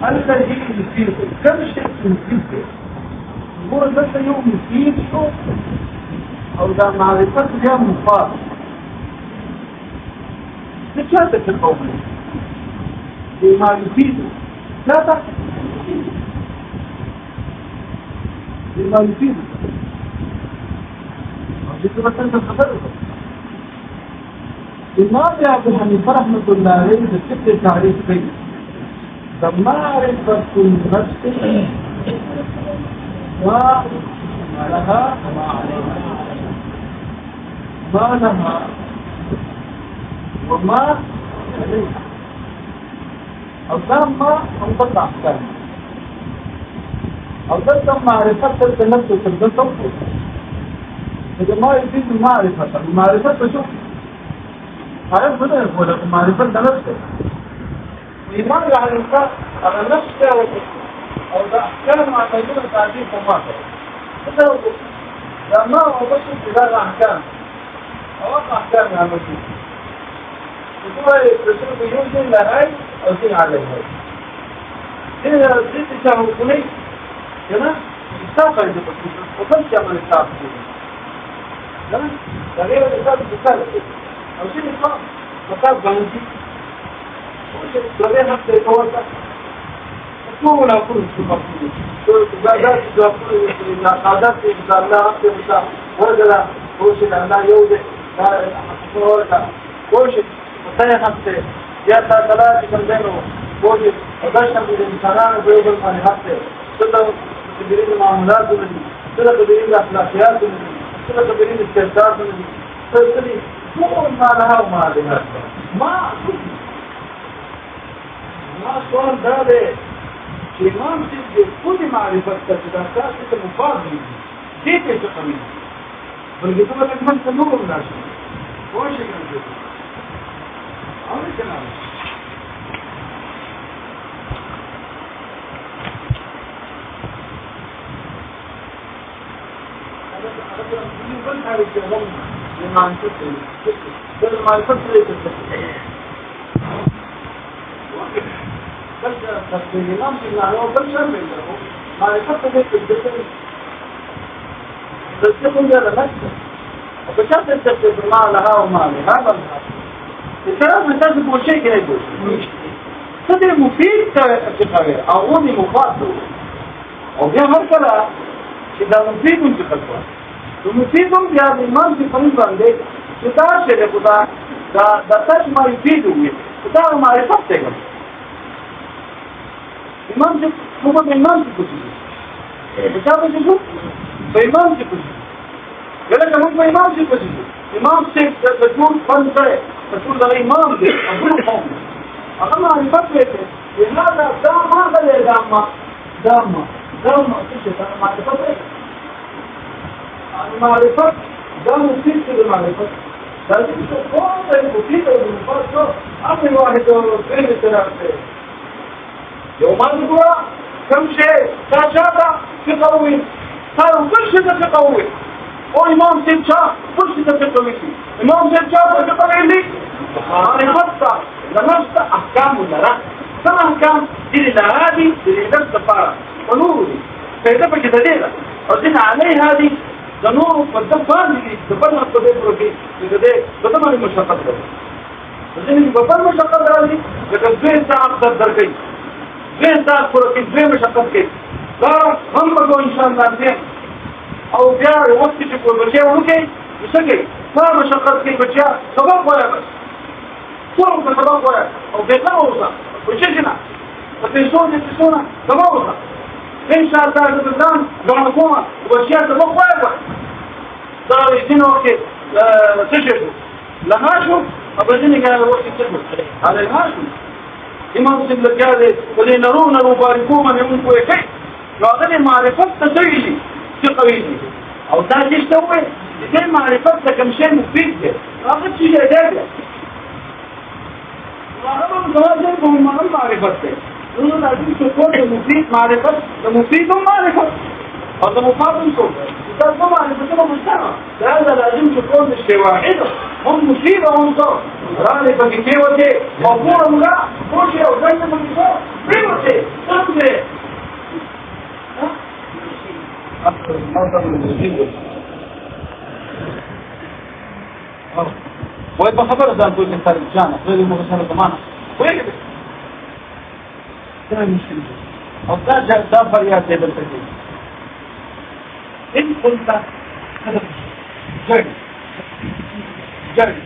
الذي يفيد كم شيء يفيد هو بس يوم يفيد شو أو ده معرفة فيها مفاد نشاتك القومي بما يفيد لا تقل بما يفيد جيت بس انت خبرت الإمام أبو حنيفة رحمة الله عليه بشكل تعريف كيف معرفة النفس ما لها وما عليها ما لها وما عليها أو ما أنطق أحكام أو تم معرفة النفس وتبدأ صوته إذا ما يفيد المعرفة بشوف عارف بدأ يقول لك معرفة نفسه الإيمان على الإنسان على نفسه أو أحكام مع موجودة تعديل وماته هذا هو لما هو بس بهذا أحكام أو أحكام يا موجود يقول يتصل بيوزن لهاي أو زين عليها هنا زيت تشاهد كلي هنا الساقة يجب وكم تعمل الساقة هنا تغيير الإنسان بسالة أو شيء إطلاق مكاب بانجي لديه حتى يتوسع مو لا كل شيء مفروض بعدات تقول إن عادات إذا الله حتى مسا ولا هو شيء الله يوجد لا ولا هو شيء متى حتى يا ثلاثة من بينه هو شيء وداشنا بالإنسان بيقول من حتى تدا تدرين معاملات مني تدا تدرين أخلاقيات مني تدا تدرين استعداد مني تدري ما لها وما عليها ما سؤال داره إمام تجد كل معرفة تجدها مفاضل كيف يتقمين فالجدوة لكمان تنور من عشان هو شيء من الجدوة عمري كلام لما نفسه لما يفكر بس الإمام سمعنا وبل شرم له ما يفكر في الجسد بس يقول هذا نفسه وبشرط التفكير ما لها وما لها هذا الكلام من تجد كل شيء كده يقول صدر مفيد تخوير أعوني مفاده وبيا هالكلام إذا مفيد من تخوير ومفيدهم بيا الإمام في قريب عندك تتعشر يقول ده تجمع يفيده وده ما يفكر إمام هو بإمام تكذب بتابع جزء بإمام تكذب قال لك هم بإمام تكذب إمام تقول فنزع تقول ده إمام ده أقول قوم أقول ما يفكر لهذا دام ما قال دام إيش ما يفكر المعرفة دام مفيد للمعرفة لازم تكون مفيد للمعرفة أمر واحد فين الثلاثة يوم القرى كم شيء تشابه في قوي صار كل شيء في قوي وإمام سيدشا كل شيء في قوي إمام سيدشا في قوي لي معرفة لنفس أحكام ولا لا كم أحكام دي لهذه دي نفس الفارة ونور فإذا بكده ديلا ردنا عليه هذه نور والدفان اللي دفنها الطبيب رفيق كده بدما المشقة لكن بفرم المشقة هذه لكن فين ساعة أقدر كيف فين تأخذ كيف فين مشقة كيف لا هم بقوا إن شاء الله فين أو بيار وقت يشوفوا بشيء ونكي يسكي ما مشقة كيف بشيء سبب ولا بس صورة سبب ولا أو بيقرأوا وشيشنا فتنسون سبب إن شاء الله الإسلام جمعكم وأشياء سبب ولا بس صار يجينا وقت تشهدوا لهاشوا أبدين قال وقت تشهدوا على الهاشوا إمام سبلك هذا والذين يرون المباركون من يمكن كيف لأن المعرفة تسوي تقويني أو تاجيش توي لكن معرفة كم شيء مفيد أخذ شيء جديد وهذا متواجد بهم معرفة إنه لازم تكون المفيد معرفة المفيد معرفة هذا مفاضل صوت إذا ما معرفة مجتمع لهذا لازم تكون الشيء واحد هم مفيد وهم صار رأي بكتير وتي مفهوم لا كل شيء وزي ما هذا الموجود ويبقى خبر ذا كل مثال الجانب غير المغسل زمانه ويجب كما المشكلة أو ذا فريات هذا الفكر إن قلت هذا جرد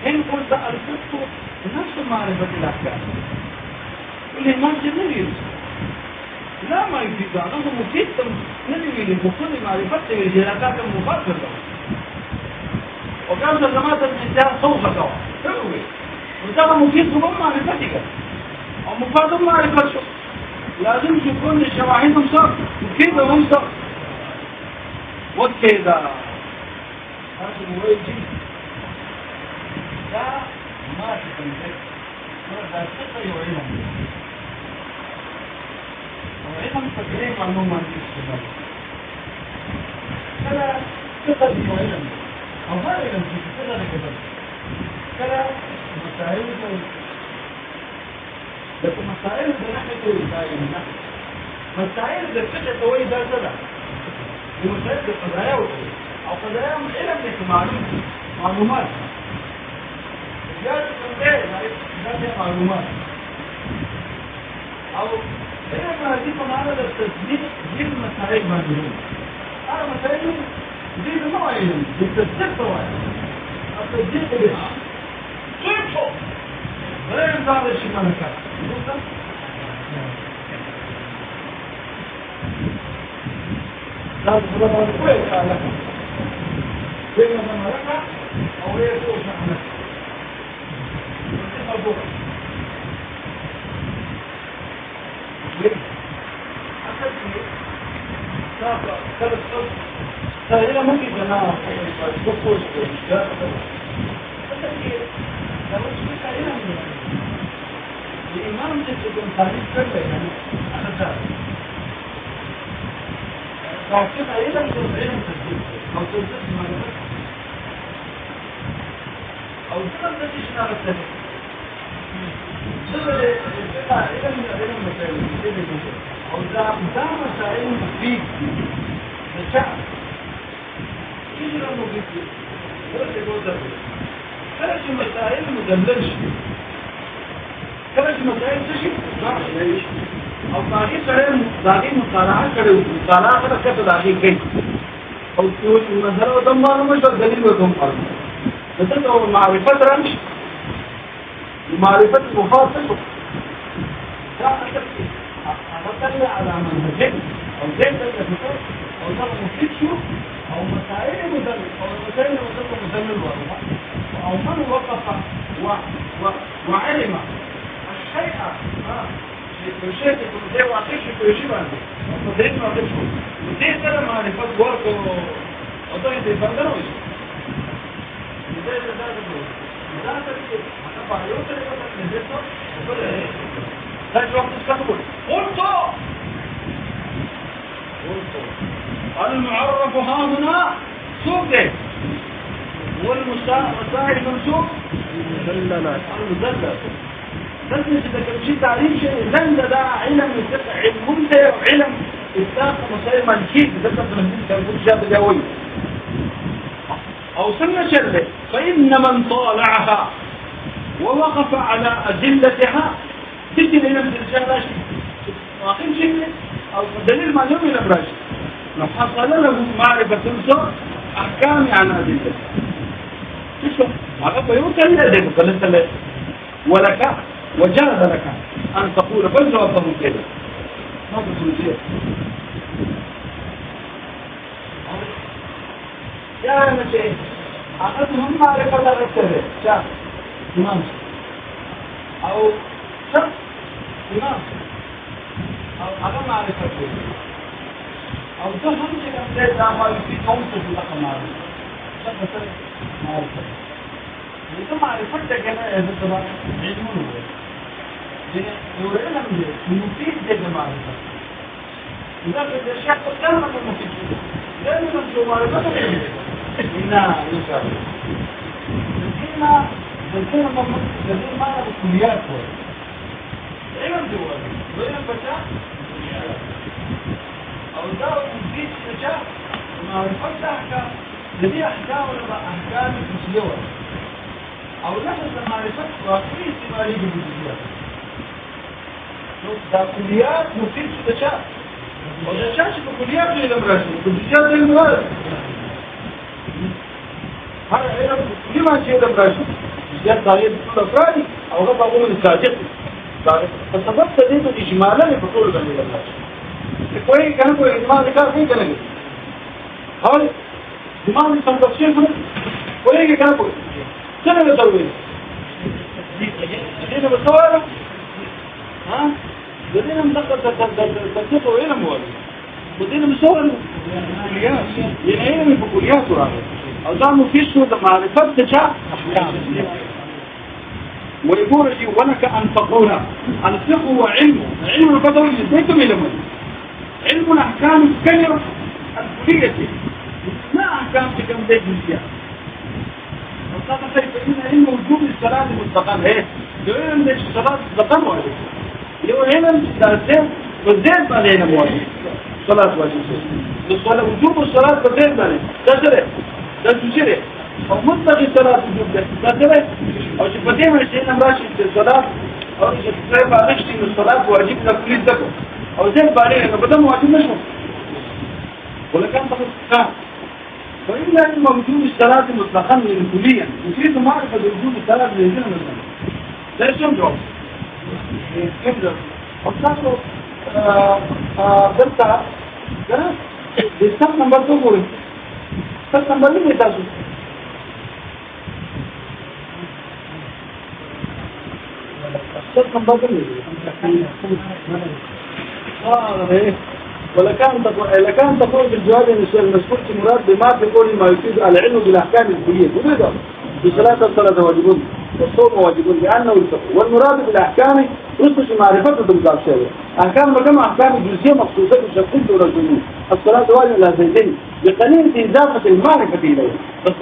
إن قلت الفقه نفس معرفة الأحكام والإيمان جميل لا ما يفيد أنه مفيد نبي لبقول معرفته الجلالات المفاصلة وكان زمانة الإنسان صوفة تقوي وده مفيد هو معرفتك أو مفاد معرفته لازم تكون الشواهد صار مفيد وهم صار وكذا هذا هو يجي لا ما تكلم لا تقطع يعلم وعلم تكريم معلومة الاستدلال كلا تقطع يعلم أو ما علم تقطع كذا كلا مسائل لكن مسائل بنحن تقول مسائل بنحن تقول ده كذا ومسائل القضايا أو قضايا علم لك معلومات جاءت من معلومات أو إنما هذه معنا للتصديق دي المسائل مهمة هذا مسائل دي نوع علم بالتصديق طوال التصديق بها صرفه ولا ينظر الشيء ملكات لا تفضل كويس على بينما ملكة أو يكون شحنة هنا ممكن أنا أقول الإمام تكون ثاني كله يعني أخذ لكن أيضا علم تجديد أو تجديد معلومات أو تجديد إشارة التجديد أو ذا مسائل مفيد للشعب يجرى مفيد ولا يقول ذلك كلاش مسائل مدللش كلاش مسائل تشي أو باقي سره باقي مطالعة كره مطالعة كره كده باقي كي أو تقول مثلا ودم معلومة شو دليل ودم معلومة مثلا معرفة رمش معرفة مخاطب لا أتكلم أتكلم على منهجين أو زين الأفكار أو ده مفيد شو أو مسائل مدلل أو مسائل مدلل والله أو من وقف وعلم الشيء الشيء يكون زي واقعي في شيء بعد وتدريس ما تشوف ودي ترى معرفة ورق وده يتفضل وش ده ده المعرف ها هنا سوق والمسائل منسوق المذللات بس إذا كان شيء تعريف شيء زند ده علم ممتع وعلم إطلاق مسائل منكيد ده كان شاب الجوي أو سنة شرة فإن من طالعها ووقف على أدلتها تجي لنفس الشهر واقين شيء أو دليل معلوم إلى براش حصل له معرفة الصور أحكام عن أدلتها تشوف هذا بيوتر لديك فلنت لك ولك وجاز لك أن تقول بل جوابه كذا هذا سلسية يا مشي أخذهم معرفة الرسالة شاف إمام أو شخص إمام أو هذا معرفة أو ده هم شيء أمثال لا ما يفيد توصف لك معرفة شخص معرفة إذا معرفتك أنا إذا ترى علمون هو علم مفيد جدا معرفة إذا كنت الشيء قدامك مفيد لأن من معرفته إنا يشعر إنا بلتنا ما نعرف كليات علم دوالي وعلم بشاء أو دعوة مفيد بشاء معرفت أحكام لدي أحكام ولا أحكام مسلوة أو لحظة معرفت واقعي استمالي بالجزئيات دا كليات مفيد شو تشاء وإذا شاش بكليات إلى مراشد بالجزئيات إلى مراشد هذا علم كل ما شيء إلى مراشد جزئيات دارية بكل أفرادي أو غضا أقوم الساجد فسبب تديد إجمالا لفطول بني إلى مراشد کوئی کہنا کوئی اجماع نکال نہیں کریں گے اور دماغ میں سمپشن ہونے کوئی کہنا کوئی چلے گا ضروری جدید بسوال ہاں جدید ہم تقدر تو علم ہوا جدید بسوال يعني علم بكليات او ده مفيش معرفات تشاء ويقول لي ولك ان تقول الفقه وعلم علم القدر ازايكم علم علم الاحكام الكبيره الكليه ما احكام كم زي الجزئيات وطبعا فإن علم وجوب الصلاه مطلقا ايه علم ده الصلاه مطلقا واجب هو علم الزين والزين علينا واجب صلاه واجب الصلاه وجوب الصلاه والزين علينا ده تشرع او مطلق الصلاه وجوب ده تشرع او شفتين الشيء ماشي في الصلاه او شفتين بعدشتي من الصلاه واجب لكل ذكر او زين بالغ انه بدل واجب نشو ولا كان تخصص فإن علم وجوب الصلاة مطلقا كليا يفيد معرفة وجوب الصلاة للذين مثلا لا يسمى جواب يبدأ وصلوا بلتا جنا دستان نمبر 2 بولي دستان نمبر 2 تاسو دستان نمبر 2 ولكان تقول في الجواب المذكور في مراد بما تقول ما يفيد العلم بالاحكام الكليه وبيضا بصلاه الصلاه واجبون والصوم واجبون لانه الفقه والمراد بالاحكام رسل معرفته بالقابشيه احكام كما احكام الجزئيه مخصوصه بشرطين ورجلين الصلاه واجب لا زيدين بقليل اضافه المعرفه اليه بس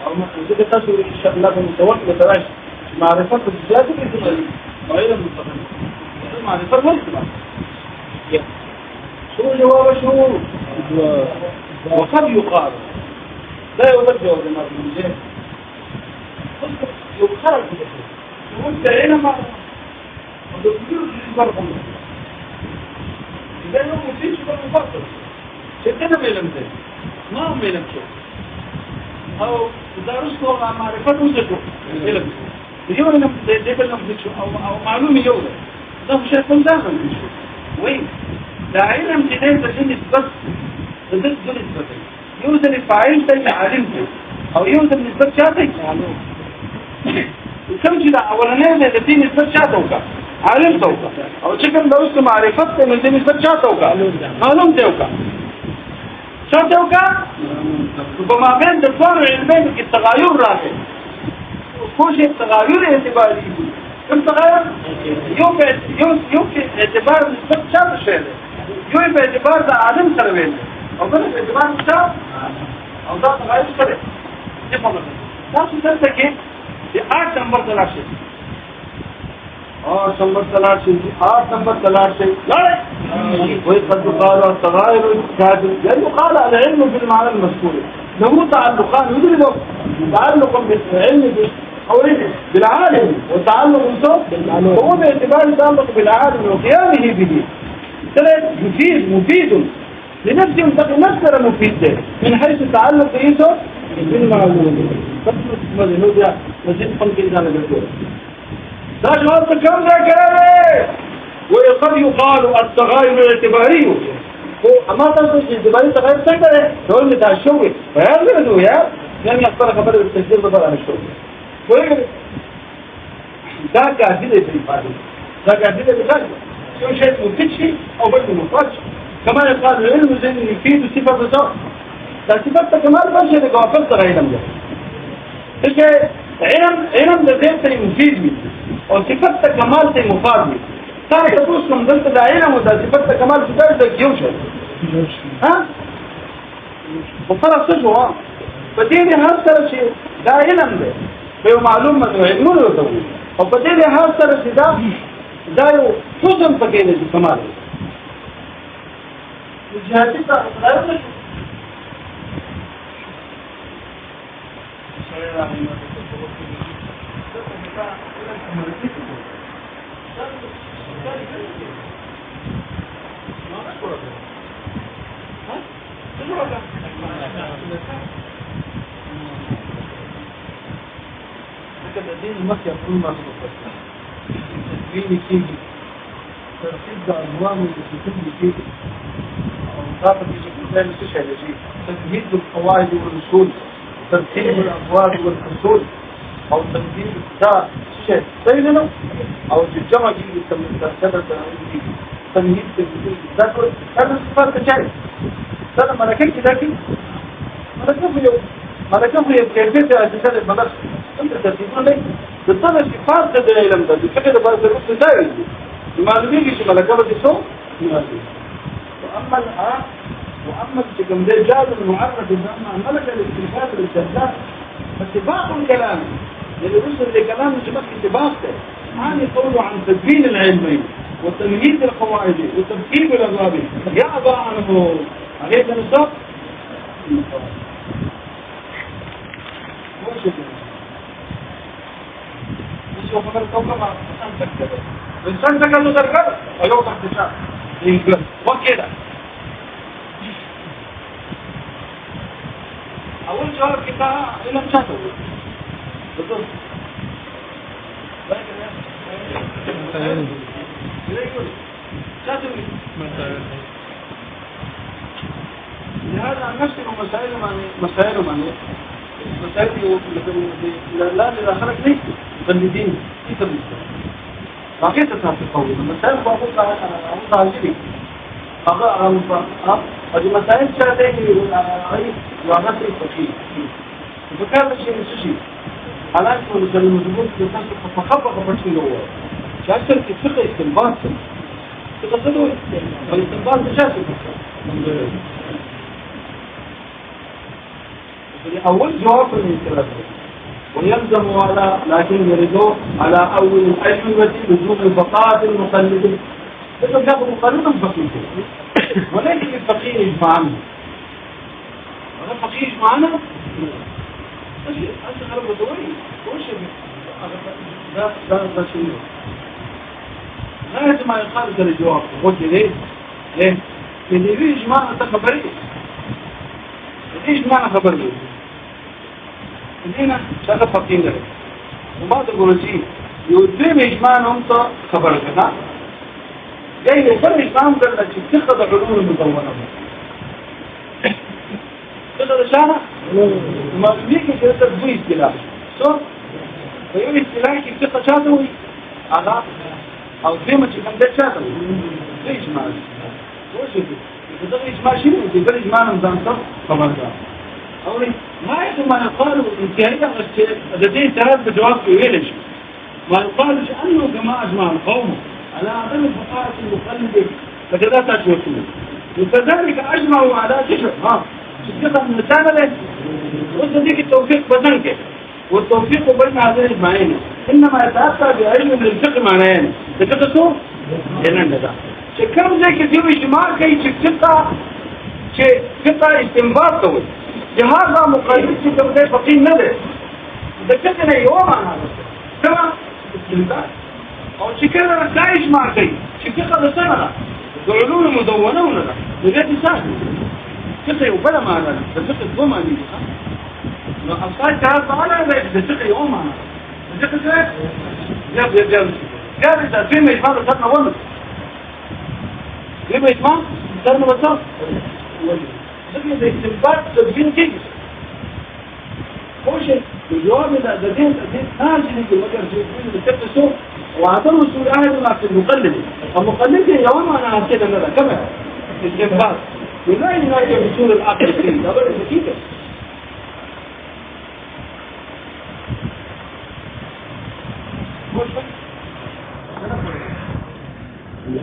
او اذا تسوي ان شاء الله متوكل تراش معرفه الجزئيات الاجماليه غير مستقله معرفه واجب شو الجواب شو وقد يقال لا يوجد جواب لما في الجهة يقال وانت هنا ما وتقول الفرق إذا لم يفيش فالمفصل شكنا بيلمتين ما هم بيلمتين أو إذا رسلوا مع معرفة وزكوا بيلمتين اليوم لم تدخل أو معلومة يولا ده مش هيكون داخل وين ده علم جديد تجنس بس ضد نسبتين يوزن الفاعل تاني علمته او يوزن نسبة شاتك وكم جدا اولانية التي نسبة شاتوك علمتوك او شكل دوست معرفت من دي نسبة شاتوك علمتوك شاتوك وما بين دفار علمين التغاير راكي كل شيء التغاير اعتباري كم تغير؟ يوم في اعتبار نسبة شات الشيء يوم باعتبار ده عالم سروين او ده باعتبار مشاب او ده تغير سرع دي فضل نفس ذلك كيف دي 8 نمبر 3 نمبر 3 لا وقد قال التغاير الكاذب لانه قال العلم بالمعنى المذكور له تعلقان يدرك تعلق بالعلم بالعالم وتعلق بالصوت هو باعتبار تعلق بالعالم وقيامه به ثلاث مفيد لنفسه ينتقل نفسه مفيد من حيث التعلق بإيسو بالمعلوم ماذا مزيد خلق إنسان بالدولة ده جواب كم ذا كلامه وقد يقال التغاير الاعتباري أما تصل الاعتباري تغير تقدر تقول لي تعشوي ويعمل يا لم يختار خبر التسجيل بطل عن الشغل ويقول ده كافية بالفعل ده كافية بالفعل شو شيء مفتشي أو بدل مفتش كما يقال العلم زين يفيد صفة الذات ده صفة كمال بس اللي قافلت غيرهم ده إيش علم ده زين مفيد أو صفة كمال تي مفاد صار تقول من ضمن ده علم وده صفة كمال في ده جيوش ها وصار سجوا بديني هذا شيء ده علم ده هو معلومة علمون وتقول وبديني هذا شيء ده دايو فوزن فكينه كمال الجهاتي لا يملك الدين مكة كل ما تدين كيجي ترتيب أنواع من الكتب كيجي ومضافة يجي كل تشهد شيء تمهيد القواعد والأصول ترتيب الأفراد والفصول أو تمهيد الكتاب تشهد بيننا أو الجمع يجي تمهيد الذكر هذا صفات تشهد هذا ملكين كذاك ملكين في كيفية أساسات المدرسة أنت ترتيبون لي بالطبع صفات تدري لم تدري كده بقى الرسل داير المعلومين يجي ملكة بتسوق وأما الجمدين جاز المعرف بأنها ملكة الاستفاد للجزاء فاتفاق الكلام يعني الرسل لكلام جمعك اتفاقته عن يقولوا عن تدوين العلمين وتمهيد القواعد وترتيب الأغلاب يعبى عنه عليك نصاب مش هو فقط الكوكب الإنسان تقل له درجة ويوم تحت الشعب وكذا أول جواب كتاب إلى مشاهده بالضبط لهذا نفسه مسائل لا لداخلك ليه مبندين في تبليس باقية تتعرف القول المسائل بأبوضها عجيبي هذه مسائل شاتين وعناصر الفقيه فكان الشيء الشيء على أنه مثل المجموع فخبق فرشي هو شاكتر كفقه استنباط تقصدوا فالاستنباط بشاشة أول جواب من الثلاثة ويلزم على لكن يردوا على أول الأجوبة لزوم البقاء المقلد إذا كان مقلدا فقيه ولكن الفقيه يجمعنا ولا فقيه يجمعنا أنت غرب دوري وش ده شيء غاية ما يقال ده الجواب قلت ليه اللي يجمعنا تخبريه يجمعنا خبريه هنا شغل فقيه له وبعض الجورجين يودين إجماعنا أنت خبرك ها جاي يفرق إجماعهم قال لك تتخذ علوم المدونة تتخذ شانا ما يميك كده تبوي استلاح صح فيقول استلاحك تتخذ شاتوي على أو زيمة كم ده شاتوي ليه إجماع وش يقول يتخذ إجماع شنو يتخذ إجماعنا مدونة خبرك أولي ما يجب ما يقال انتهاء لديه ثلاث بجواب يويلش ما يقالش أنه جماعة أجمع القوم على عدم الفقاعة المقلدة فكذا تشوفون وكذلك أجمعوا على شجر شكرا من الثانية وصديق التوفيق بزنك والتوفيق بين هذين اجمعين إنما يتأثر بعلم الفقه معناه تكتسوا هنا ده شكرا زي كثير اجماع كي شيء فقه استنباط قوي لهذا مقلد كتبدأ فقيه ندر دكتنا يوم عنها كما استنباط أو شكرا لا إجماع كي شكرا لسنة العلوم المدونة ولا لذلك سهل فقه وبلا معنى الفقه دو معنى الصائد كهذا على الفقه يوم عنها الفقه جاب إذا فيما إجماع لسنة ولد فيما إجماع لسنة بساط سبيل الاستنباط تدوين كيس هو شيء الجواب إذا دين ناجي يقول لك الجواب بتكتسو وعطوا سوري أهل ما في المقلد المقلد يوم أنا كده نرى كما الاستنباط ولا يناجي بسور العقل فيه ده بس كده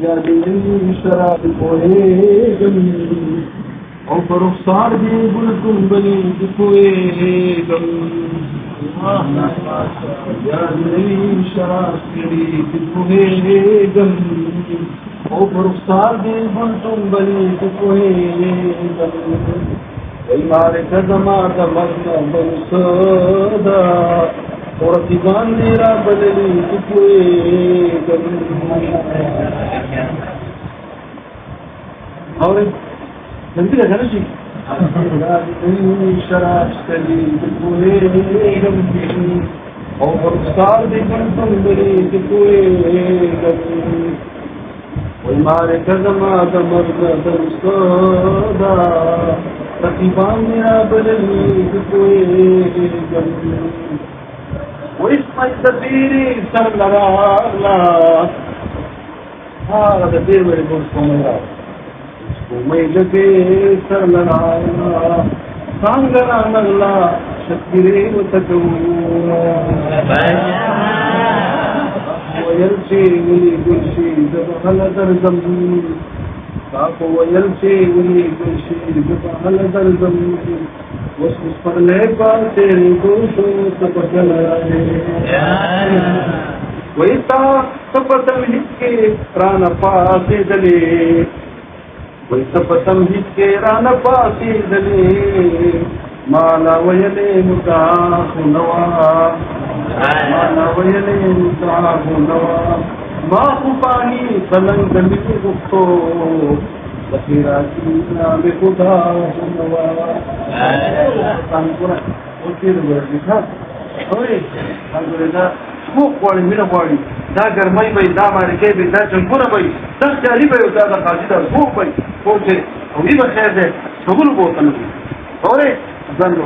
جادين شراب الوهيد وفرق صار بيقولكم بني بكويدم يا ذي شرف في بكويدم او برخصار دی گل تنبلی تکوئے گل وی مارے قدمہ دمغنا بنسودا اور رقیبان میرا بللی تکوئے گل اور جلدی لگا نا جی شراب سلی تکوئے گل اور برخصار دی گل تنبلی تکوئے گل والمارے قدمہ دمغنا بنسودا رقیبان میرا بللی تکوئے گل واسمع تبيري سر لراغلا هذا تبير میرے دوست کو میرا اس کو میں لگے سر لراغلا سانگرا نغلا شکرے وتکو ويلشي ولي كل شيء دبخل درزم كاكو ويلشي ولي كل شيء دبخل درزم واسمس پر لے پا تیری گوشو تبخل آئے ویتا تپتم ہت کے رانا پاسی دلے ویتا پتم ہت کے رانا پاسی دلے مالا ویلے متاخ نوا مالا ویلے متاخ نوا ما خفانی فلنگ دلی گفتو بخیراتی نام خدا نوا سانکورا اوکی دو ورزی خواست اوی سانکورا دا سموک واری مینا واری دا گرمائی بای دا مارکے بای دا چنکورا بای دا چالی بای دا دا خاجی دا سموک بای پوچے اوی بخیر دے سبولو بوتنو اوی زن رو